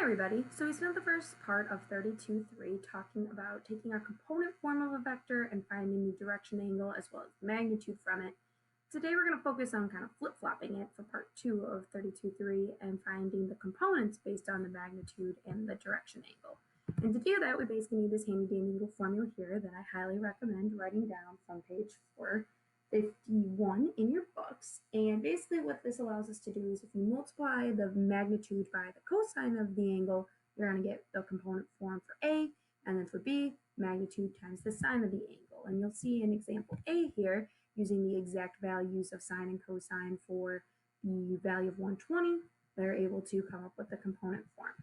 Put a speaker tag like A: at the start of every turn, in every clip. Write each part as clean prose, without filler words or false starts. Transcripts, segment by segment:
A: everybody, so we spent the first part of 32.3 talking about taking a component form of a vector and finding the direction angle as well as the magnitude from it. Today we're going to focus on kind of flip-flopping it for part 2 of 32.3 and finding the components based on the magnitude and the direction angle. And to do that, we basically need this handy-dandy little formula here that I highly recommend writing down from page 451 in your books. And basically what this allows us to do is if you multiply the magnitude by the cosine of the angle, you're going to get the component form for A, and then for B, magnitude times the sine of the angle. And you'll see in example A here, using the exact values of sine and cosine for the value of 120, they're able to come up with the component form.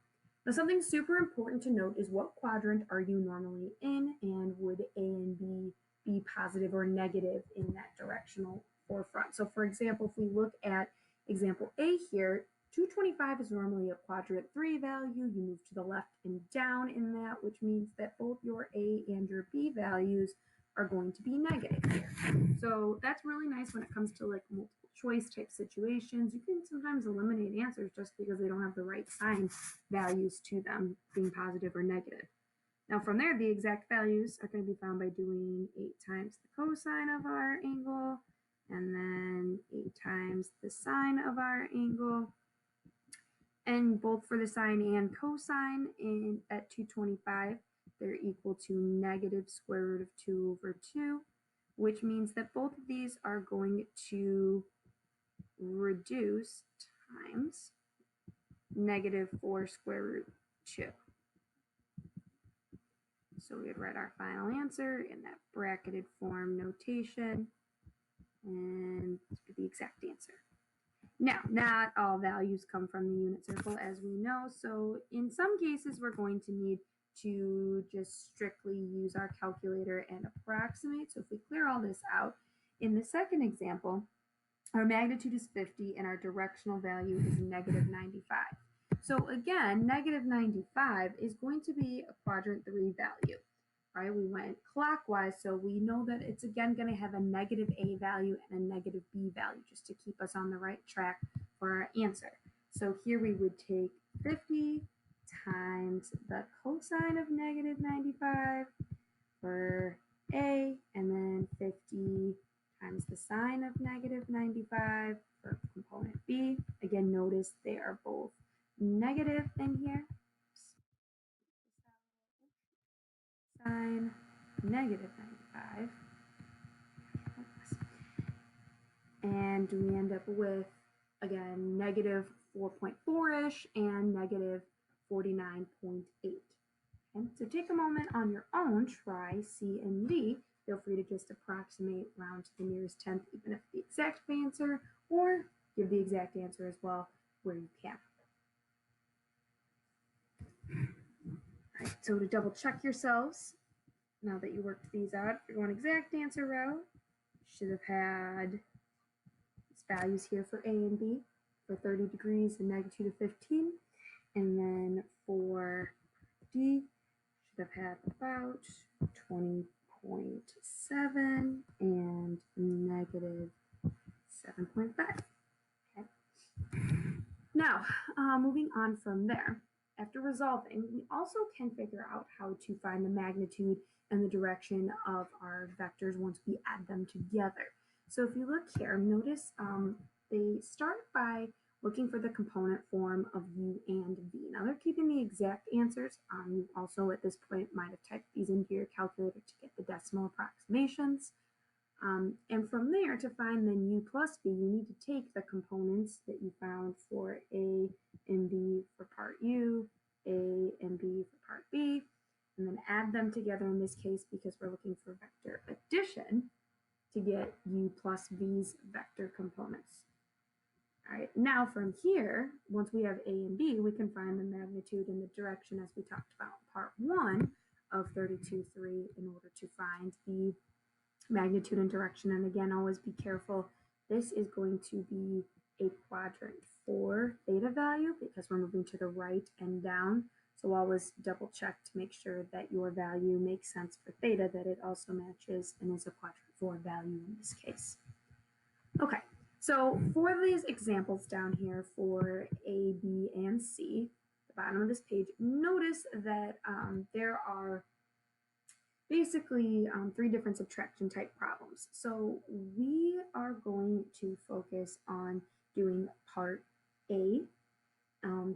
A: Now, something super important to note is what quadrant are you normally in, and would A and B be positive or negative in that directional forefront? So for example, if we look at example A here, 225 is normally a quadrant 3 value. You move to the left and down in that, which means that both your A and your B values are going to be negative here. So that's really nice when it comes to like multiple choice type situations. You can sometimes eliminate answers just because they don't have the right sign values to them, being positive or negative. Now from there, the exact values are going to be found by doing 8 times the cosine of our angle, and then 8 times the sine of our angle. And both for the sine and cosine at 225, they're equal to negative square root of 2 over 2, which means that both of these are going to reduce times negative 4 square root 2. So we would write our final answer in that bracketed form notation, and this would be the exact answer. Now, not all values come from the unit circle, as we know, so in some cases we're going to need to just strictly use our calculator and approximate. So if we clear all this out, in the second example, our magnitude is 50 and our directional value is negative 95. So again, negative 95 is going to be a quadrant 3 value. Right, we went clockwise, so we know that it's again going to have a negative A value and a negative B value just to keep us on the right track for our answer. So here we would take 50 times the cosine of negative 95 for A, and then 50 times the sine of negative 95 for component B. Again, notice they are both negative in here. Sine negative 95. And we end up with, again, negative 4.4-ish and negative 49.8. Okay? So take a moment on your own, try C and D. Feel free to just approximate, round to the nearest tenth, even if the exact answer, or give the exact answer as well where you can. All right, so to double check yourselves, now that you worked these out, if you're going exact answer route, you should have had these values here for A and B for 30 degrees and magnitude of 15. And then for D, should have had about 20.7 and negative 7.5. Okay. Now, moving on from there. After resolving, we also can figure out how to find the magnitude and the direction of our vectors once we add them together. So if you look here, notice they start by looking for the component form of U and V. Now they're keeping the exact answers. You also at this point might have typed these into your calculator to get the decimal approximations. And from there, to find then U plus V, you need to take the components that you found for A and B for part U, A and B for part B, and then add them together in this case because we're looking for vector addition to get U plus V's vector components. All right, now from here, once we have A and B, we can find the magnitude and the direction as we talked about in part 1 of 32.3 in order to find the magnitude and direction. And again, always be careful. This is going to be a quadrant 4 theta value because we're moving to the right and down. So always double check to make sure that your value makes sense for theta, that it also matches and is a quadrant 4 value in this case. Okay, so for these examples down here for A, B, and C, the bottom of this page, notice that there are basically 3 different subtraction type problems. So we are going to focus on doing part A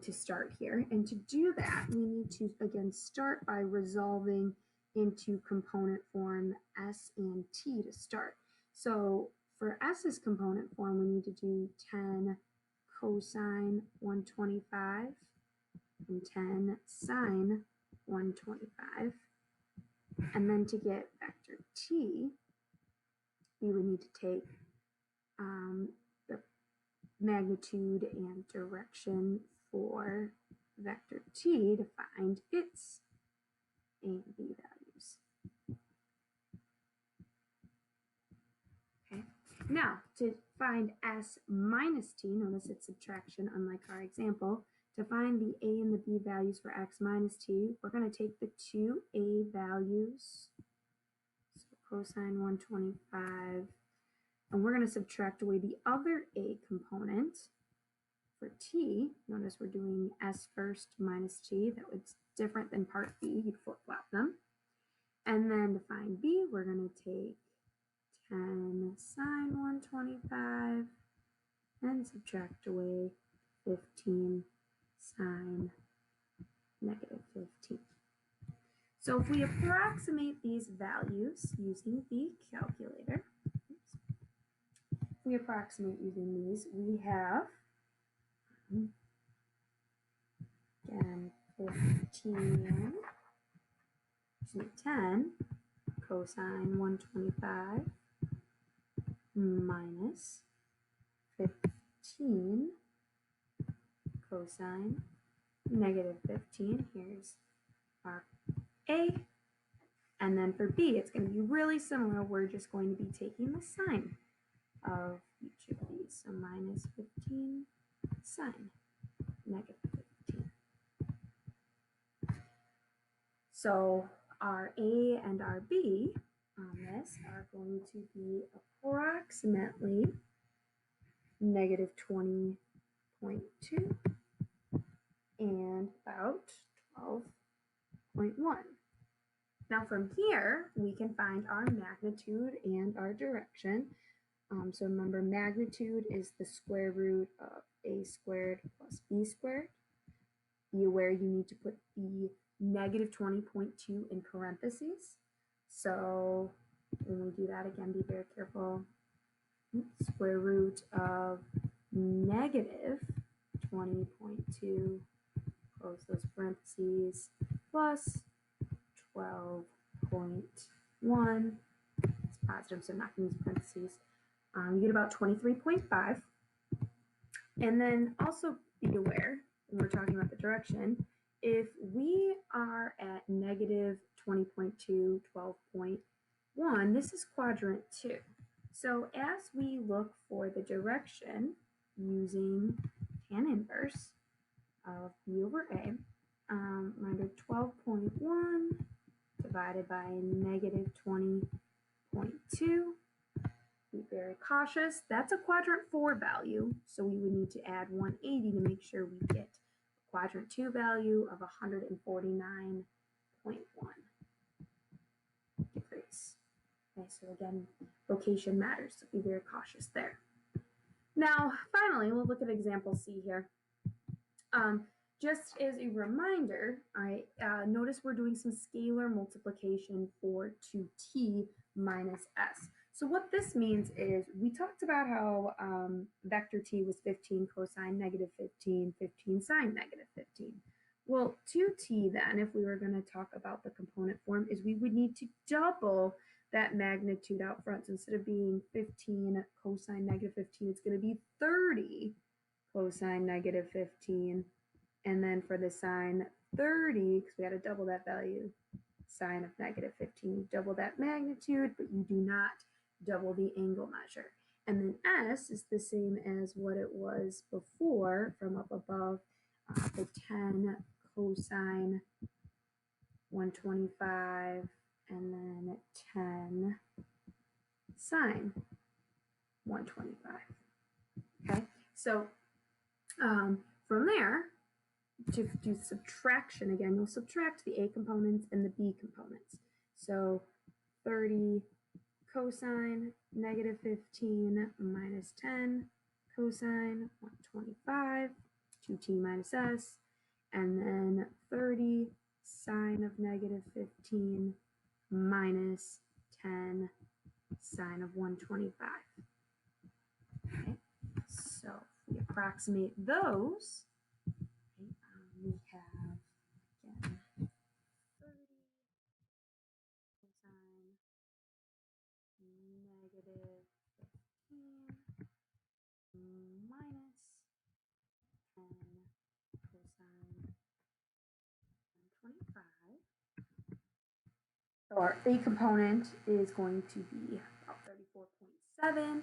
A: to start here. And to do that, we need to, again, start by resolving into component form S and T to start. So for S's component form, we need to do 10 cosine 125 and 10 sine 125. And then to get vector T, we would need to take the magnitude and direction for vector T to find its A and B values. Okay, now to find S minus T, notice it's subtraction unlike our example. To find the A and the B values for X minus T, we're going to take the 2 A values, so cosine 125, and we're going to subtract away the other A component. For T, notice we're doing S first minus T. That was different than part B. You'd flip-flop them. And then to find B, we're going to take 10 sine 125 and subtract away 15 sine negative 15. So if we approximate these values using the calculator, we have again 10 cosine 125 minus 15 cosine negative 15. Here's our A. And then for B, it's going to be really similar. We're just going to be taking the sign of each of these. So minus 15 sine negative 15. So our A and our B on this are going to be approximately negative 20.2 and about 12.1. Now from here, we can find our magnitude and our direction. So remember, magnitude is the square root of A squared plus B squared. Be aware you need to put the negative 20.2 in parentheses. So when we do that, again, be very careful. Square root of negative 20.2, close those parentheses, plus 12.1. It's positive, so I'm not going to use parentheses. You get about 23.5. And then also be aware, when we're talking about the direction, if we are at negative 20.2, 12.1, this is quadrant 2. So as we look for the direction using tan inverse of B over A, remember 12.1 divided by negative 20.2. Be very cautious. That's a quadrant 4 value, so we would need to add 180 to make sure we get a quadrant 2 value of 149.1 degrees. Okay, so again, location matters, so be very cautious there. Now, finally, we'll look at example C here. Just as a reminder, notice we're doing some scalar multiplication for 2t minus s. So what this means is we talked about how vector t was 15 cosine negative 15, 15 sine negative 15. Well, 2t then, if we were going to talk about the component form, is we would need to double that magnitude out front. So instead of being 15 cosine negative 15, it's going to be 30 cosine negative 15. And then for the sine 30, because we got to double that value, sine of negative 15, you double that magnitude, but you do not double the angle measure. And then S is the same as what it was before from up above, the 10 cosine 125 and then 10 sine 125. Okay, so from there, to do subtraction again, you'll subtract the a components and the b components. So 30 cosine negative 15 minus 10 cosine 125, 2t minus s, and then 30 sine of negative 15 minus 10 sine of 125. Okay, so if we approximate those, we have, again, 30 cosine negative 15 minus 10 cosine 125. So our A component is going to be about 34.7,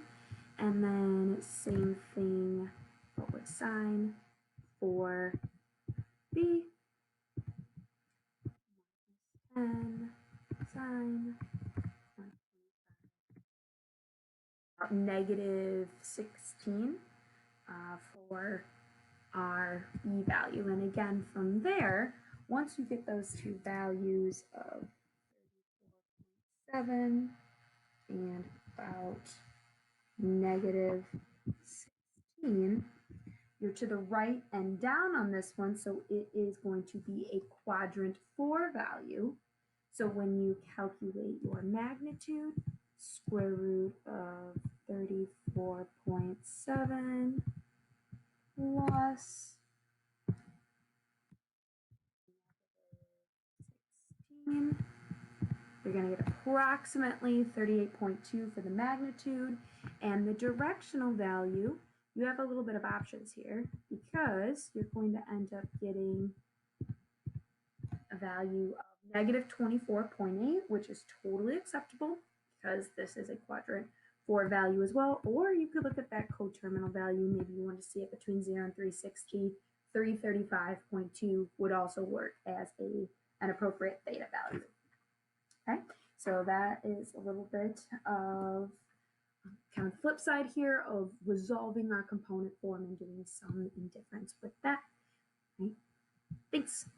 A: and then same thing but with sine for B, minus 10 sine 125, negative 16 for our E value. And again, from there, once you get those two values of 34.7 and about negative 16, you're to the right and down on this one, so it is going to be a quadrant 4 value. So when you calculate your magnitude, square root of 34.7 plus 16, you're going to get approximately 38.2 for the magnitude, and the directional value, you have a little bit of options here because you're going to end up getting a value of negative 24.8, which is totally acceptable because this is a quadrant 4 value as well. Or you could look at that coterminal value. Maybe you want to see it between 0 and 360. 335.2 would also work as an appropriate theta value. Okay, so that is a little bit of kind of flip side here of resolving our component form and doing sum and difference with that. Right? Thanks.